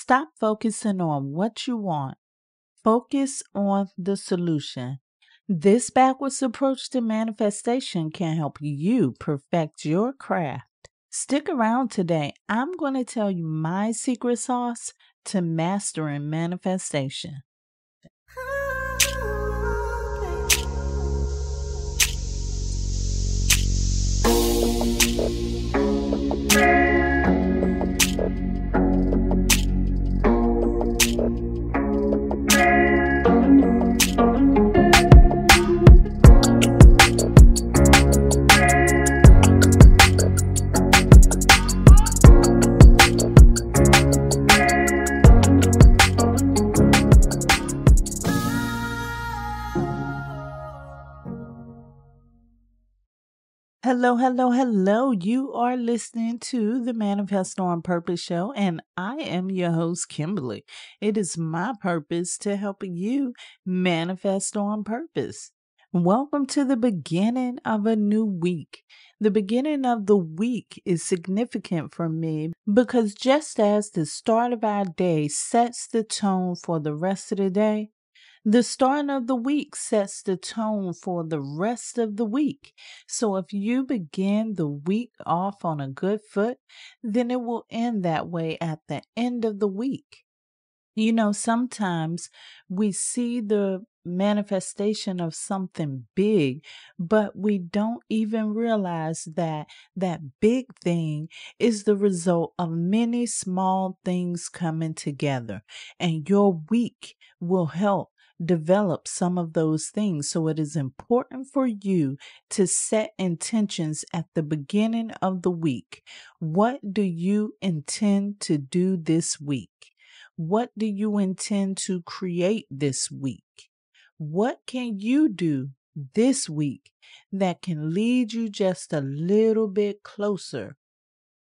Stop focusing on what you want. Focus on the solution. This backwards approach to manifestation can help you perfect your craft. Stick around today. I'm going to tell you my secret sauce to mastering manifestation. Hello. You are listening to the Manifest on Purpose show, and I am your host, Kimbaley. It is my purpose to help you manifest on purpose. Welcome to the beginning of a new week. The beginning of the week is significant for me because just as the start of our day sets the tone for the rest of the day, the start of the week sets the tone for the rest of the week. So if you begin the week off on a good foot, then it will end that way at the end of the week. You know, sometimes we see the manifestation of something big, but we don't even realize that that big thing is the result of many small things coming together. And your week will help develop some of those things. So it is important for you to set intentions at the beginning of the week. What do you intend to do this week? What do you intend to create this week? What can you do this week that can lead you just a little bit closer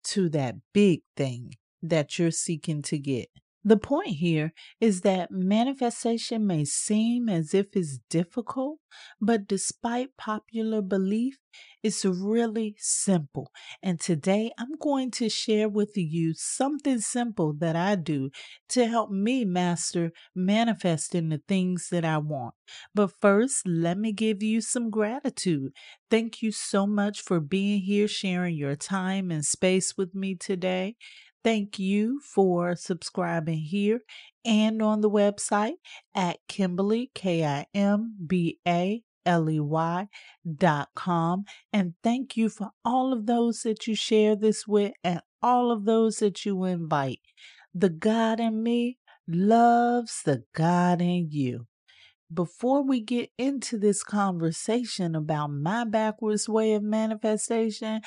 to that big thing that you're seeking to get? The point here is that manifestation may seem as if it's difficult, but despite popular belief, it's really simple. And today I'm going to share with you something simple that I do to help me master manifesting the things that I want. But first, let me give you some gratitude. Thank you so much for being here, sharing your time and space with me today. Thank you for subscribing here and on the website at Kimbaley, KIMBALEY.com. And thank you for all of those that you share this with and all of those that you invite. The God in me loves the God in you. Before we get into this conversation about my backwards way of manifestation,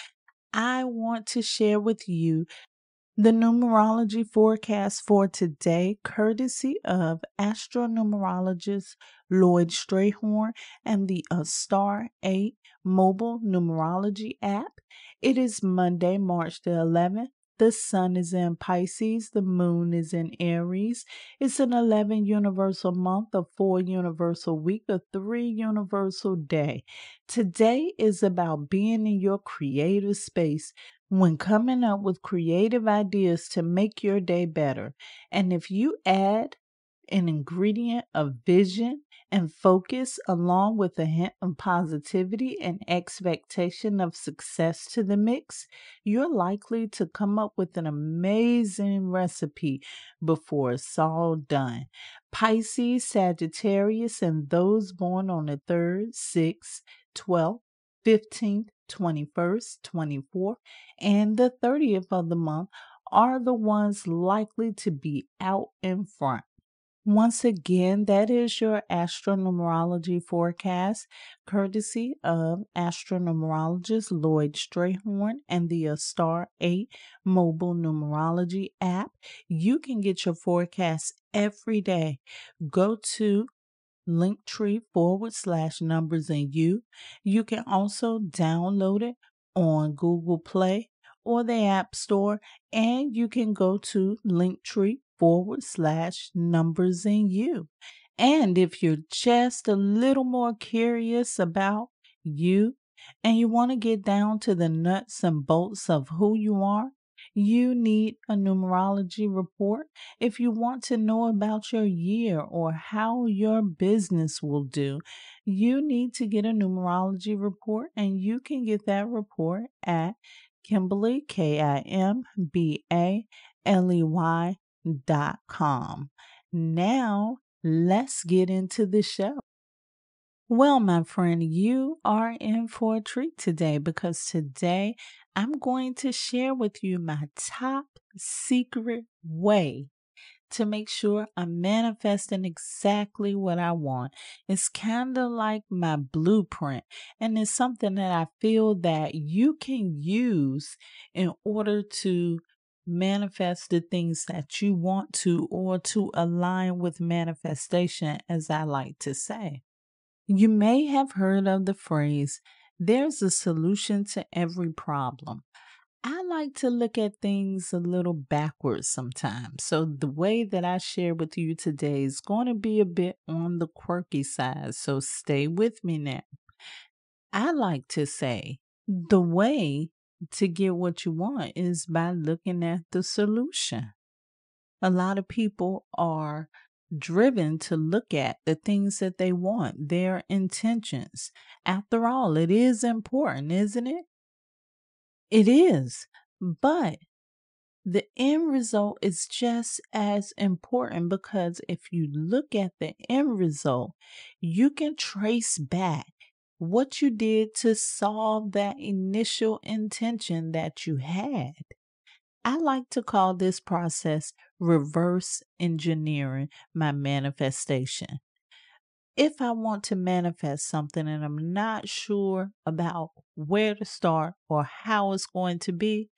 I want to share with you the numerology forecast for today, courtesy of Astro-Numerologist LLoyd Strayhorn and the Star 8 mobile numerology app. It is Monday, March the 11th. The sun is in Pisces. The moon is in Aries. It's an 11 universal month, a 4 universal week, a 3 universal day. Today is about being in your creative space when coming up with creative ideas to make your day better. And if you add an ingredient of vision and focus along with a hint of positivity and expectation of success to the mix, you're likely to come up with an amazing recipe before it's all done. Pisces, Sagittarius, and those born on the 3rd, 6th, 12th, 15th, 21st, 24th, and the 30th of the month are the ones likely to be out in front. Once again, that is your Astro-Numerology forecast, courtesy of Astro-Numerologist LLoyd Strayhorn and the Star 8 mobile numerology app. You can get your forecast every day. Go to Linktree/numbers and you. You can also download it on Google Play or the App Store, and you can go to Linktree/numbers and you. And if you're just a little more curious about you and you want to get down to the nuts and bolts of who you are, You need a numerology report if you want to know about your year or how your business will do. You need to get a numerology report, and you can get that report at Kimbaley, KIMBALEY.com. Now, let's get into the show. Well, my friend, you are in for a treat today because today I'm going to share with you my top secret way to make sure I'm manifesting exactly what I want. It's kind of like my blueprint, and it's something that I feel that you can use in order to manifest the things that you want to, or to align with manifestation, as I like to say. You may have heard of the phrase, there's a solution to every problem. I like to look at things a little backwards sometimes. So the way that I share with you today is going to be a bit on the quirky side. So stay with me now. I like to say the way to get what you want is by looking at the solution. A lot of people are driven to look at the things that they want, their intentions. After all, it is important, isn't it? It is. But the end result is just as important, because if you look at the end result, you can trace back what you did to solve that initial intention that you had. I like to call this process reverse engineering my manifestation. If I want to manifest something and I'm not sure about where to start or how it's going to be,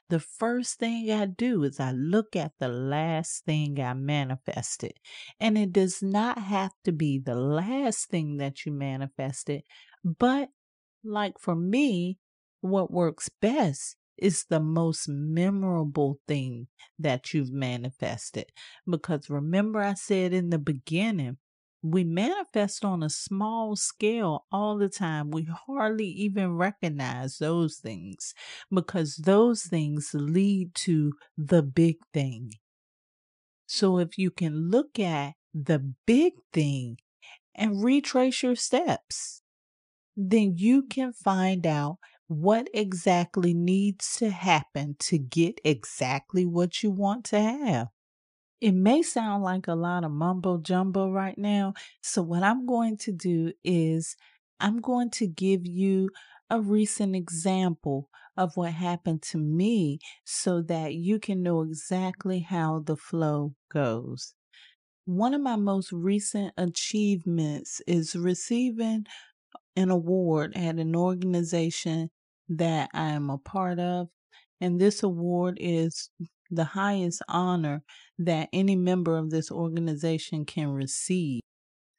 the first thing I do is I look at the last thing I manifested. And it does not have to be the last thing that you manifested, but like for me, what works best is the most memorable thing that you've manifested. Because remember, I said in the beginning, we manifest on a small scale all the time. We hardly even recognize those things, because those things lead to the big thing. So if you can look at the big thing and retrace your steps, then you can find out what exactly needs to happen to get exactly what you want to have. It may sound like a lot of mumbo jumbo right now. So what I'm going to do is I'm going to give you a recent example of what happened to me so that you can know exactly how the flow goes. One of my most recent achievements is receiving an award at an organization that I am a part of. And this award is the highest honor that any member of this organization can receive.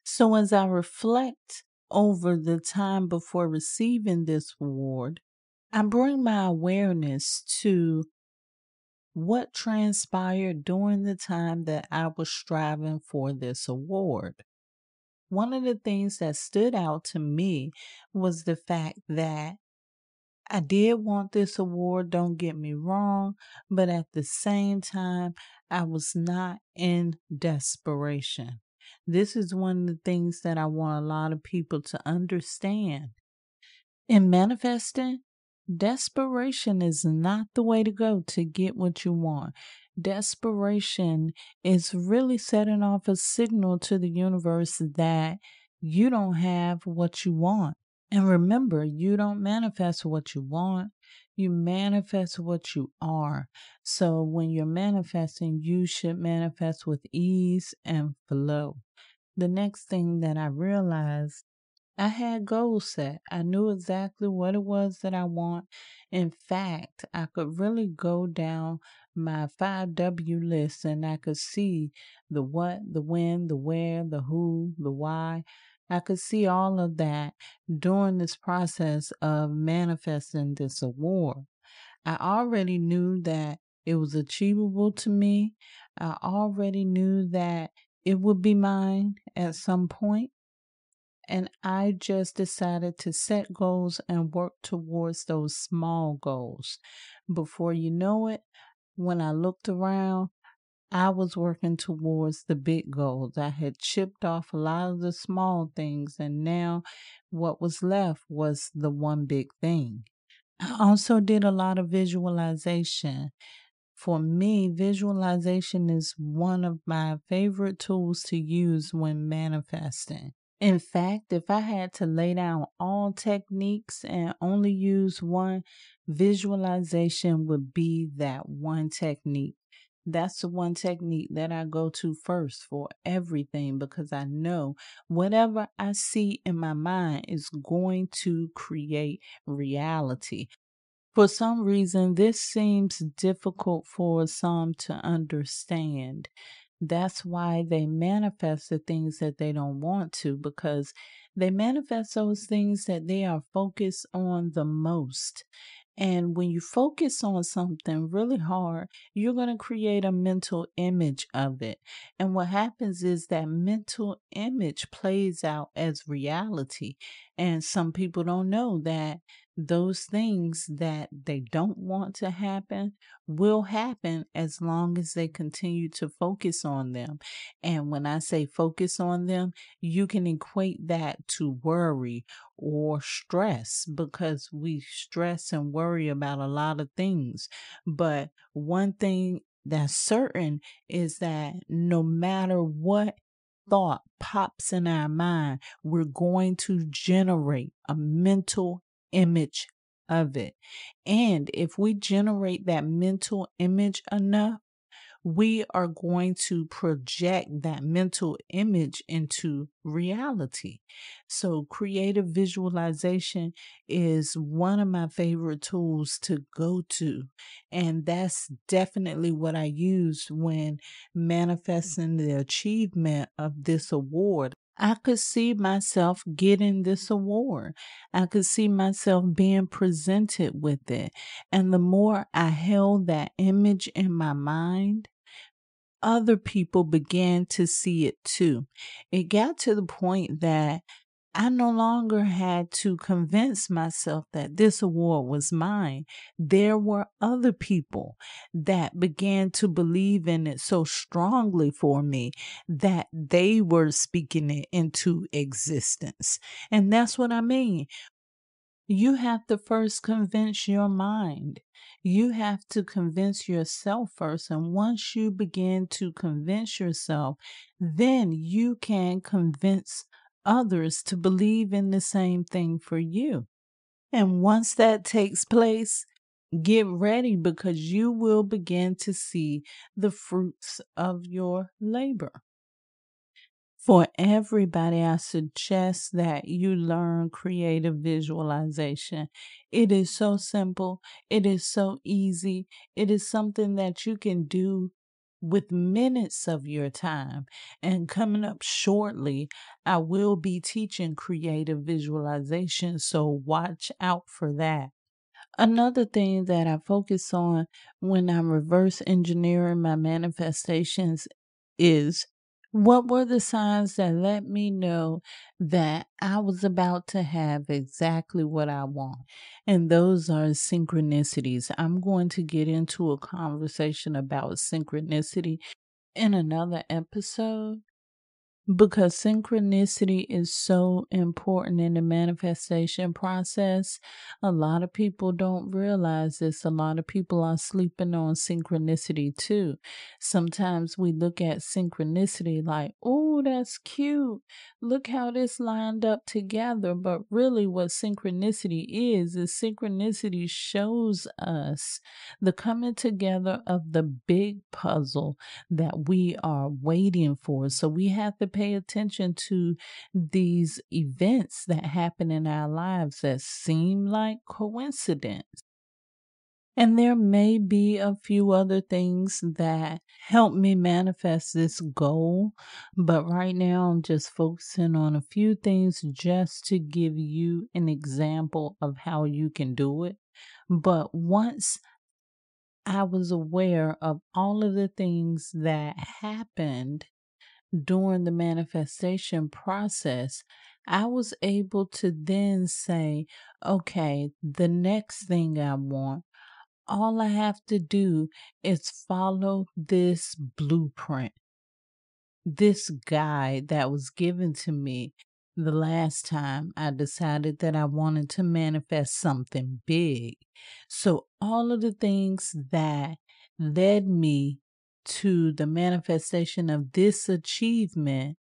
So as I reflect over the time before receiving this award, I bring my awareness to what transpired during the time that I was striving for this award. One of the things that stood out to me was the fact that I did want this award, don't get me wrong, but at the same time, I was not in desperation. This is one of the things that I want a lot of people to understand. In manifesting, desperation is not the way to go to get what you want. Desperation is really setting off a signal to the universe that you don't have what you want. And remember, you don't manifest what you want, you manifest what you are. So when you're manifesting, you should manifest with ease and flow. The next thing that I realized, I had goals set. I knew exactly what it was that I want. In fact, I could really go down my 5W list and I could see the what, the when, the where, the who, the why. I could see all of that during this process of manifesting this award. I already knew that it was achievable to me. I already knew that it would be mine at some point. And I just decided to set goals and work towards those small goals. Before you know it, when I looked around, I was working towards the big goals. I had chipped off a lot of the small things, and now what was left was the one big thing. I also did a lot of visualization. For me, visualization is one of my favorite tools to use when manifesting. In fact, if I had to lay down all techniques and only use one, visualization would be that one technique. That's the one technique that I go to first for everything because I know whatever I see in my mind is going to create reality. For some reason, this seems difficult for some to understand. That's why they manifest the things that they don't want to, because they manifest those things that they are focused on the most. And when you focus on something really hard, you're going to create a mental image of it. And what happens is that mental image plays out as reality. And some people don't know that those things that they don't want to happen will happen as long as they continue to focus on them. And when I say focus on them, you can equate that to worry or stress, because we stress and worry about a lot of things. But one thing that's certain is that no matter what thought pops in our mind, we're going to generate a mental image of it. And if we generate that mental image enough, we are going to project that mental image into reality. So, creative visualization is one of my favorite tools to go to. And that's definitely what I use when manifesting the achievement of this award. I could see myself getting this award. I could see myself being presented with it. And the more I held that image in my mind, other people began to see it too. It got to the point that I no longer had to convince myself that this award was mine. There were other people that began to believe in it so strongly for me that they were speaking it into existence. And that's what I mean. You have to first convince your mind. You have to convince yourself first. And once you begin to convince yourself, then you can convince others to believe in the same thing for you. And once that takes place, get ready, because you will begin to see the fruits of your labor. For everybody, I suggest that you learn creative visualization. It is so simple. It is so easy. It is something that you can do with minutes of your time. And coming up shortly, I will be teaching creative visualization, so watch out for that. Another thing that I focus on when I'm reverse engineering my manifestations is, what were the signs that let me know that I was about to have exactly what I want? And those are synchronicities. I'm going to get into a conversation about synchronicity in another episode, because synchronicity is so important in the manifestation process. A lot of people don't realize this. A lot of people are sleeping on synchronicity too. Sometimes we look at synchronicity like, oh, that's cute. Look how this lined up together. But really, what synchronicity is synchronicity shows us the coming together of the big puzzle that we are waiting for. So we have to pay attention to these events that happen in our lives that seem like coincidence. And there may be a few other things that help me manifest this goal, but right now I'm just focusing on a few things just to give you an example of how you can do it. But once I was aware of all of the things that happened during the manifestation process, I was able to then say, okay, the next thing I want, All I have to do is follow this blueprint, this guide that was given to me the last time I decided that I wanted to manifest something big. So, all of the things that led me to the manifestation of this achievement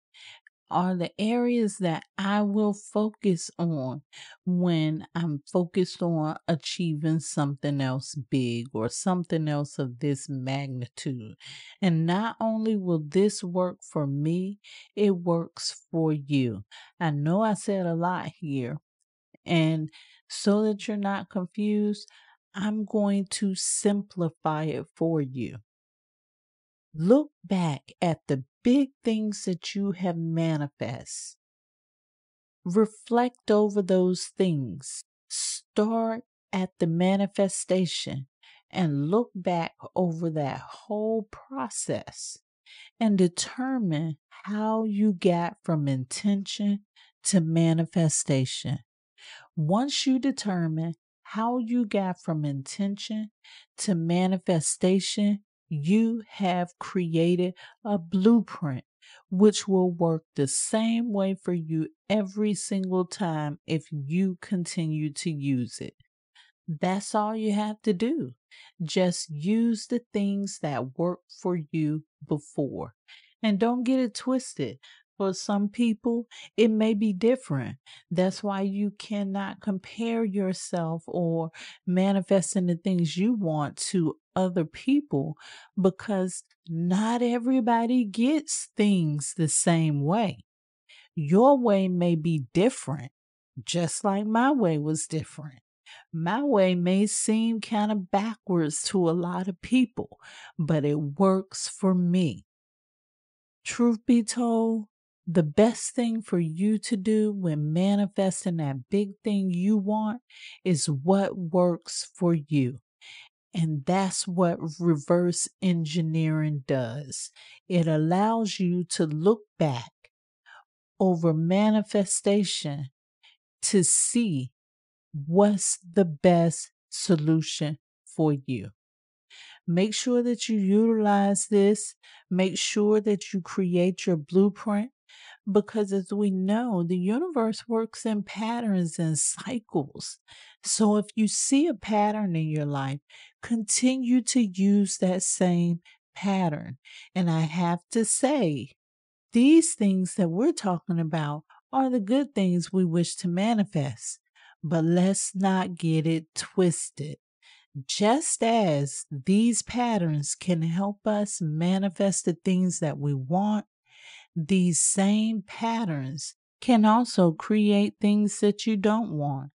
are the areas that I will focus on when I'm focused on achieving something else big or something else of this magnitude. And not only will this work for me, it works for you. I know I said a lot here, and so that you're not confused, I'm going to simplify it for you. Look back at the big things that you have manifest. Reflect over those things. Start at the manifestation and look back over that whole process and determine how you got from intention to manifestation. Once you determine how you got from intention to manifestation, you have created a blueprint which will work the same way for you every single time if you continue to use it. That's all you have to do. Just use the things that worked for you before. And don't get it twisted. For some people, it may be different. That's why you cannot compare yourself or manifesting the things you want to other people, because not everybody gets things the same way. Your way may be different, just like my way was different. My way may seem kind of backwards to a lot of people, but it works for me. Truth be told, the best thing for you to do when manifesting that big thing you want is what works for you. And that's what reverse engineering does. It allows you to look back over manifestation to see what's the best solution for you. Make sure that you utilize this. Make sure that you create your blueprint, because as we know, the universe works in patterns and cycles. So if you see a pattern in your life, continue to use that same pattern. And I have to say, these things that we're talking about are the good things we wish to manifest. But let's not get it twisted. Just as these patterns can help us manifest the things that we want, these same patterns can also create things that you don't want.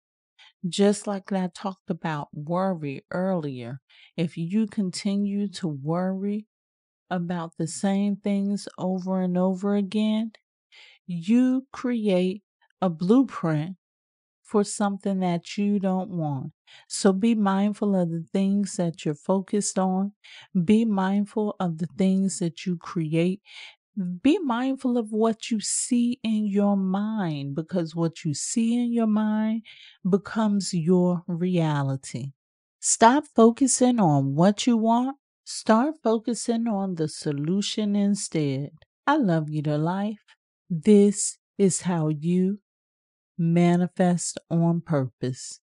Just like I talked about worry earlier, if you continue to worry about the same things over and over again, you create a blueprint for something that you don't want. So be mindful of the things that you're focused on. Be mindful of the things that you create. Be mindful of what you see in your mind, because what you see in your mind becomes your reality. Stop focusing on what you want. Start focusing on the solution instead. I love you to life. This is how you manifest on purpose.